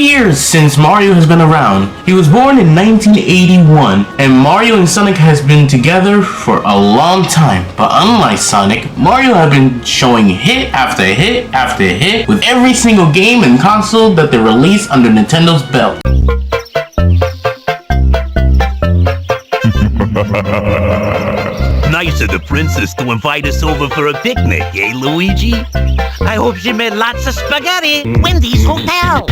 years since Mario has been around. He was born in 1981, and Mario and Sonic has been together for a long time. But unlike Sonic, Mario has been showing hit after hit after hit with every single game and console that they release under Nintendo's belt. Nice of the princess to invite us over for a picnic, eh, Luigi? I hope she made lots of spaghetti. Wendy's Hotel.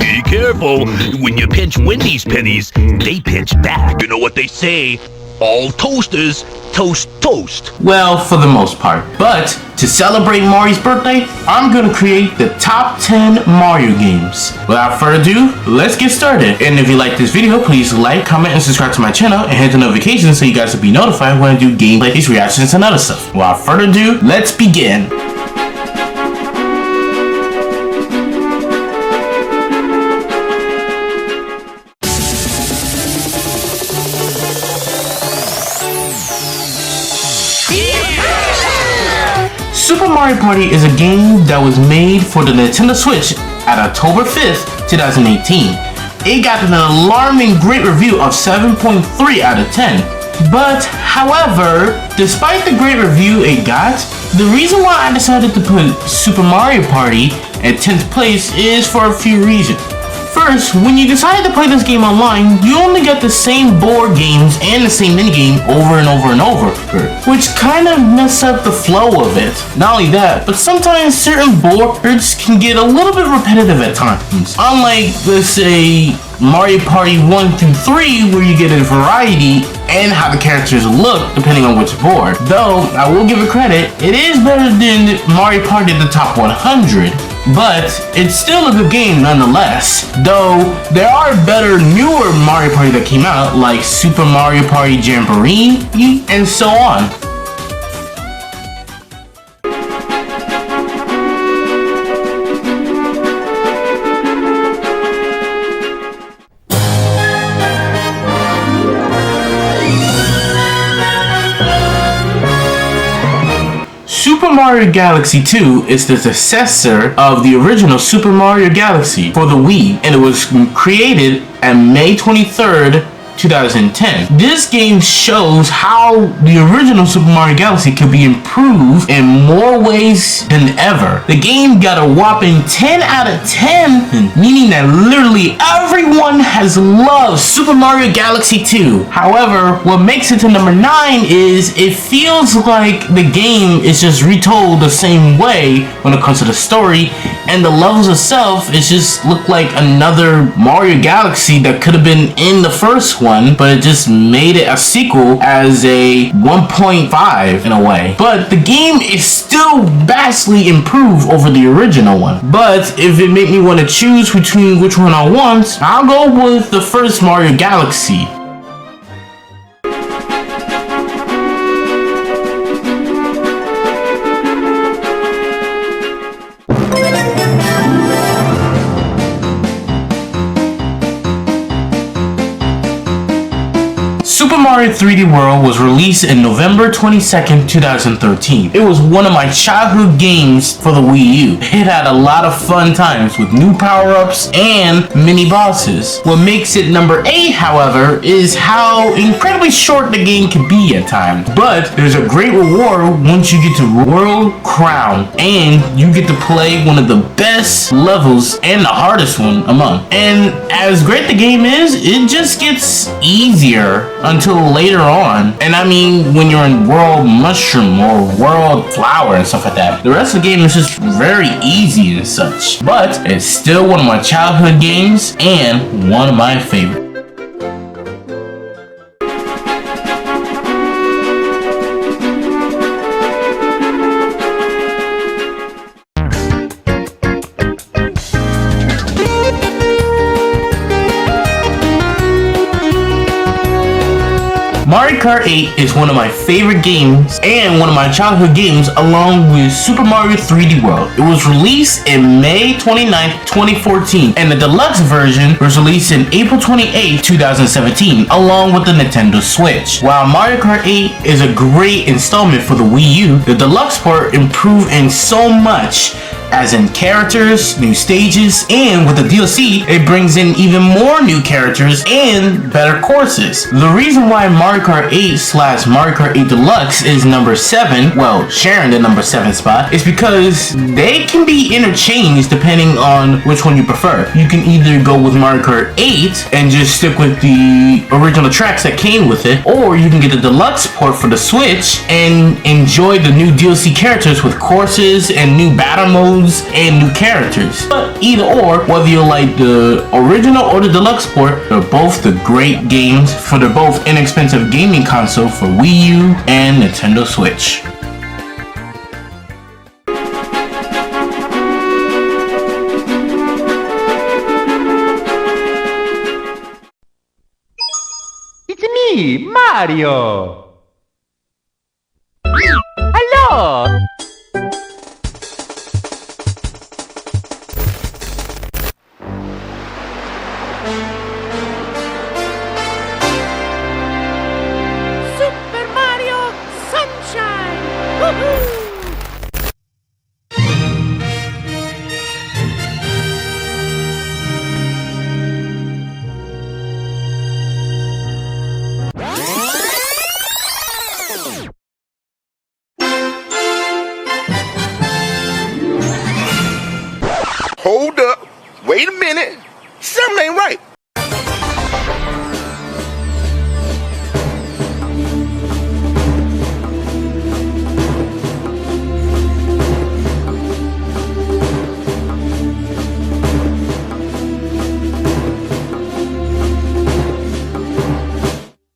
Be careful. When you pinch Wendy's pennies, they pinch back. You know what they say? All toasters toast toast. Well, for the most part. But to celebrate Mario's birthday, I'm gonna create the top 10 Mario games. Without further ado, let's get started. And if you like this video, please like, comment, and subscribe to my channel and hit the notifications so you guys will be notified when I do gameplays, reactions, and other stuff. Without further ado, let's begin. Super Mario Party is a game that was made for the Nintendo Switch at October 5th, 2018. It got an alarming great review of 7.3 out of 10. But, however, despite the great review it got, the reason why I decided to put Super Mario Party at 10th place is for a few reasons. First, when you decide to play this game online, you only get the same board games and the same minigame over and over and over, which kind of mess up the flow of it. Not only that, but sometimes certain boards can get a little bit repetitive at times. Unlike, let's say, Mario Party 1 through 3, where you get a variety and how the characters look depending on which board. Though, I will give it credit, it is better than Mario Party at the top 100. But it's still a good game nonetheless. Though there are better newer Mario Party that came out, like Super Mario Party Jamboree and so on. Super Mario Galaxy 2 is the successor of the original Super Mario Galaxy for the Wii, and it was created on May 23rd, 2010. This game shows how the original Super Mario Galaxy could be improved in more ways than ever. The game got a whopping 10 out of 10, meaning that literally everyone has loved Super Mario Galaxy 2. However, what makes it to number 9 is it feels like the game is just retold the same way when it comes to the story, and the levels itself is just look like another Mario Galaxy that could have been in the first one, but it just made it a sequel as a 1.5 in a way. But the game is still vastly improved over the original one. But if it made me want to choose between which one I want, I'll go with the first Mario Galaxy. Super Mario 3D World was released in November 22nd, 2013. It was one of my childhood games for the Wii U. It had a lot of fun times with new power-ups and mini bosses. What makes it number 8, however, is how incredibly short the game can be at times. But there's a great reward once you get to World Crown, and you get to play one of the best levels and the hardest one among. And as great the game is, it just gets easier until later on. And I mean, when you're in World Mushroom or World Flower and stuff like that, the rest of the game is just very easy and such. But it's still one of my childhood games and one of my favorites. Mario Kart 8 is one of my favorite games and one of my childhood games, along with Super Mario 3D World. It was released in May 29th, 2014, and the deluxe version was released in April 28th, 2017, along with the Nintendo Switch. While Mario Kart 8 is a great installment for the Wii U, the deluxe part improved in so much as in characters, new stages, and with the DLC, it brings in even more new characters and better courses. The reason why Mario Kart 8 / Mario Kart 8 Deluxe is number 7, well, sharing the number 7 spot, is because they can be interchanged depending on which one you prefer. You can either go with Mario Kart 8 and just stick with the original tracks that came with it, or you can get the deluxe port for the Switch and enjoy the new DLC characters with courses and new battle modes and new characters. But either or, whether you like the original or the deluxe port, they're both the great games for the both inexpensive gaming console for Wii U and Nintendo Switch. It's me, Mario! Hello! Super Mario Sunshine! Woohoo! Hold up. Wait a minute. Something ain't right.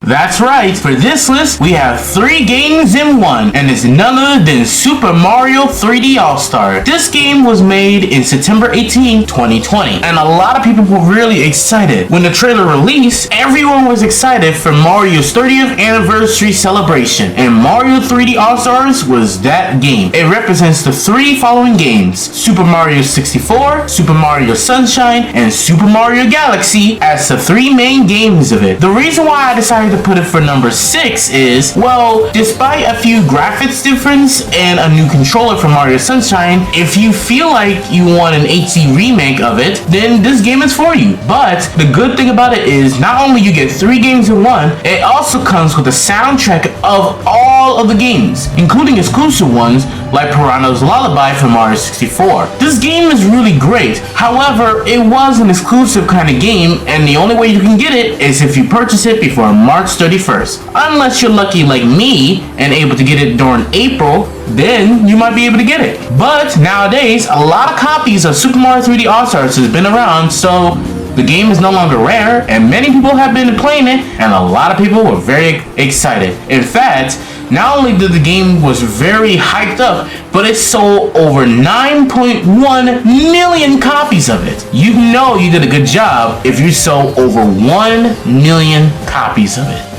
That's right, for this list, we have 3 games in one, and it's none other than Super Mario 3D All-Star. This game was made in September 18, 2020, and a lot of people were really excited. When the trailer released, everyone was excited for Mario's 30th anniversary celebration, and Mario 3D All-Stars was that game. It represents the 3 following games: Super Mario 64, Super Mario Sunshine, and Super Mario Galaxy as the 3 main games of it. The reason why I decided to put it for number 6 is, well, despite a few graphics difference and a new controller for Mario Sunshine, if you feel like you want an HD remake of it, then this game is for you. But the good thing about it is, not only you get 3 games in one, it also comes with a soundtrack of all of the games, including exclusive ones like Piranha's Lullaby for Mario 64. This game is really great. However, it was an exclusive kind of game, and the only way you can get it is if you purchase it before March 31st. Unless you're lucky like me and able to get it during April, then you might be able to get it. But nowadays, a lot of copies of Super Mario 3D All-Stars has been around, so the game is no longer rare, and many people have been playing it, and a lot of people were very excited. In fact, not only did the game was very hyped up, but it sold over 9.1 million copies of it. You know you did a good job if you sold over 1 million copies of it.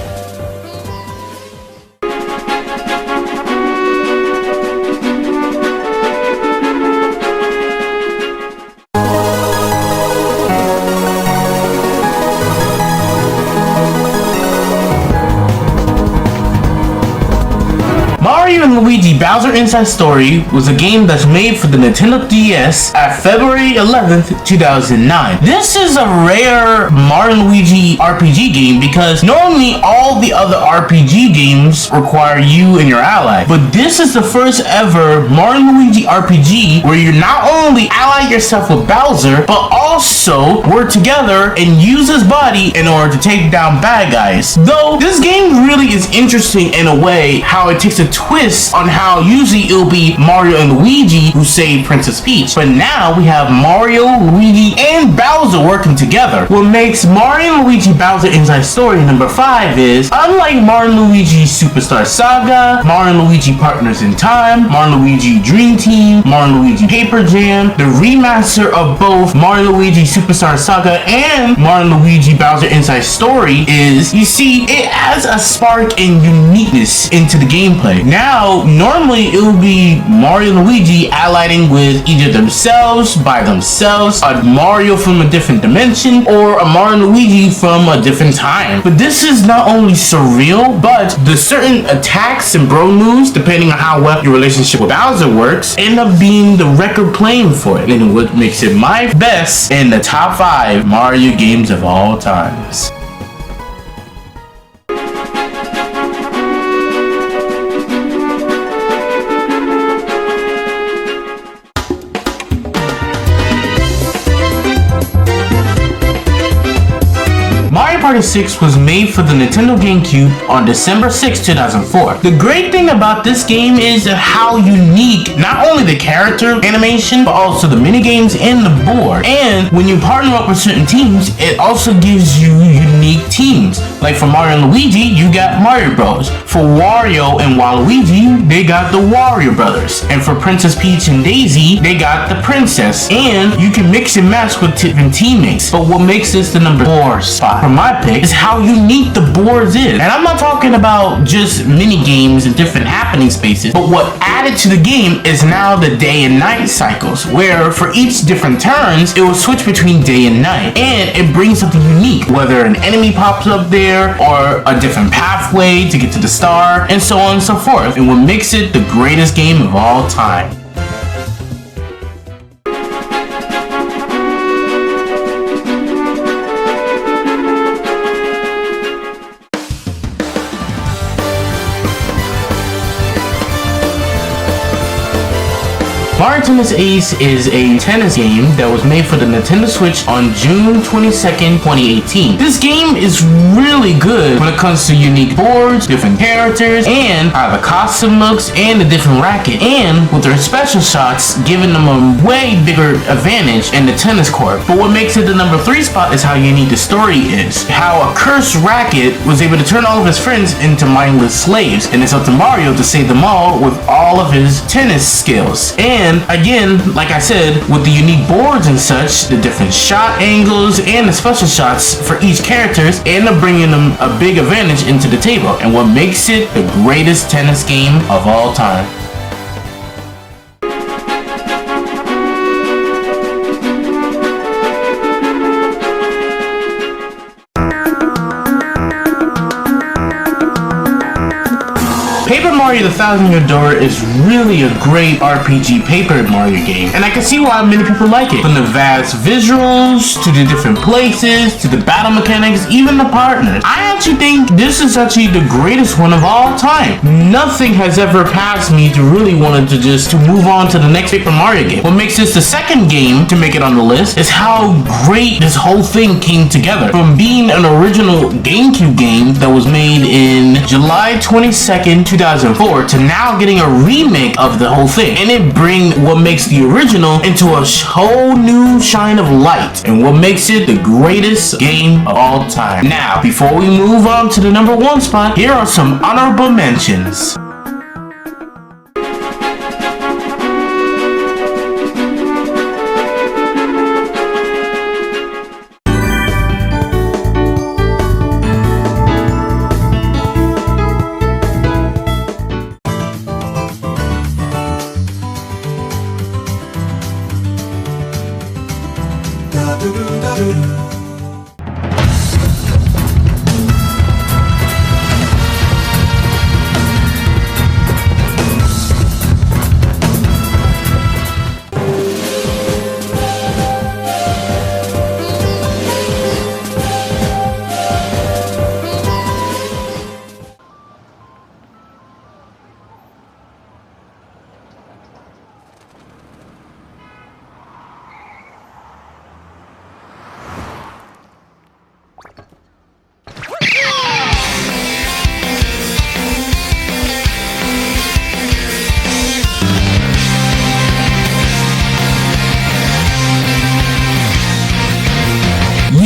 Mario and Luigi Bowser Inside Story was a game that's made for the Nintendo DS at February 11th, 2009. This is a rare Mario and Luigi RPG game because normally all the other RPG games require you and your ally, but this is the first ever Mario and Luigi RPG where you not only ally yourself with Bowser, but also work together and use his body in order to take down bad guys. Though this game really is interesting in a way how it takes a twist on how usually it'll be Mario and Luigi who save Princess Peach, but now we have Mario, Luigi, and Bowser working together. What makes Mario and Luigi Bowser Inside Story number 5 is, unlike Mario and Luigi Superstar Saga, Mario and Luigi Partners in Time, Mario and Luigi Dream Team, Mario and Luigi Paper Jam, the remaster of both Mario and Luigi Superstar Saga and Mario and Luigi Bowser Inside Story is, you see, it adds a spark and uniqueness into the gameplay. Now, normally it would be Mario and Luigi allying with either themselves, by themselves, a Mario from a different dimension, or a Mario and Luigi from a different time. But this is not only surreal, but the certain attacks and bro moves, depending on how well your relationship with Bowser works, end up being the record playing for it, and what makes it my best in the top 5 Mario games of all times. Mario Party 6 was made for the Nintendo GameCube on December 6, 2004. The great thing about this game is how unique not only the character animation, but also the minigames and the board. And when you partner up with certain teams, it also gives you unique teams. Like for Mario and Luigi, you got Mario Bros. For Wario and Waluigi, they got the Wario Brothers. And for Princess Peach and Daisy, they got the Princess. And you can mix and match with different teammates. But what makes this the number 4 spot for my pick is how unique the boards is. And I'm not talking about just mini games and different happening spaces, but what added to the game is now the day and night cycles, where for each different turns, it will switch between day and night. And it brings something unique, whether an enemy pops up there or a different pathway to get to the star, and so on and so forth. And what makes it the greatest game of all time. Mario Tennis Ace is a tennis game that was made for the Nintendo Switch on June 22nd, 2018. This game is really good when it comes to unique boards, different characters, and how the costume looks, and the different racket. And with their special shots, giving them a way bigger advantage in the tennis court. But what makes it the number 3 spot is how unique the story is. How a cursed racket was able to turn all of his friends into mindless slaves, and it's up to Mario to save them all with all of his tennis skills. And again, like I said, with the unique boards and such, the different shot angles and the special shots for each characters end up bringing them a big advantage into the table, and what makes it the greatest tennis game of all time. Paper Mario the Thousand Year Door is really a great RPG Paper Mario game, and I can see why many people like it. From the vast visuals, to the different places, to the battle mechanics, even the partners. I actually think this is actually the greatest one of all time. Nothing has ever passed me to really wanted to just to move on to the next Paper Mario game. What makes this the second game to make it on the list is how great this whole thing came together. From being an original GameCube game that was made in July 22nd, 2004 to now getting a remake of the whole thing, and it bring what makes the original into a whole new shine of light, and what makes it the greatest game of all time. Now, before we move on to the number 1 spot, here are some honorable mentions.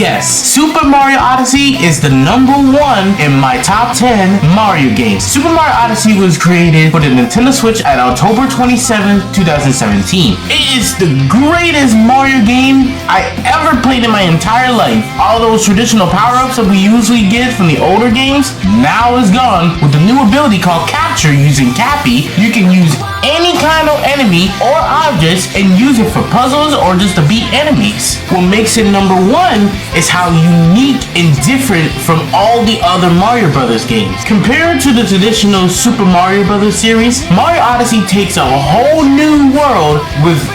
Yes, Super Mario Odyssey is the #1 in my top 10 Mario games. Super Mario Odyssey was created for the Nintendo Switch at October 27, 2017. It is the greatest Mario game I ever played in my entire life. All those traditional power-ups that we usually get from the older games now is gone. With the new ability called Capture using Cappy, you can use any kind of enemy or objects and use it for puzzles or just to beat enemies. What makes it #1 is how unique and different from all the other Mario Brothers games. Compared to the traditional Super Mario Brothers series, Mario Odyssey takes a whole new world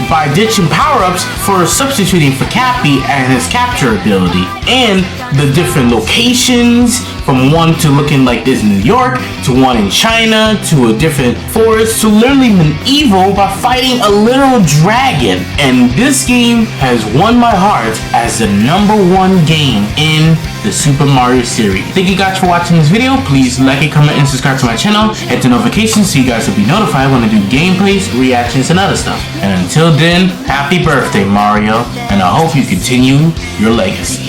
by ditching power-ups for substituting for Cappy and his capture ability. And the different locations, from one to looking like this in New York, to one in China, to a different forest, to literally medieval by fighting a literal dragon. And this game has won my heart as the #1 game in the Super Mario series. Thank you guys for watching this video. Please like it, comment, and subscribe to my channel. Hit the notifications so you guys will be notified when I do gameplays, reactions, and other stuff. And until then, happy birthday, Mario, and I hope you continue your legacy.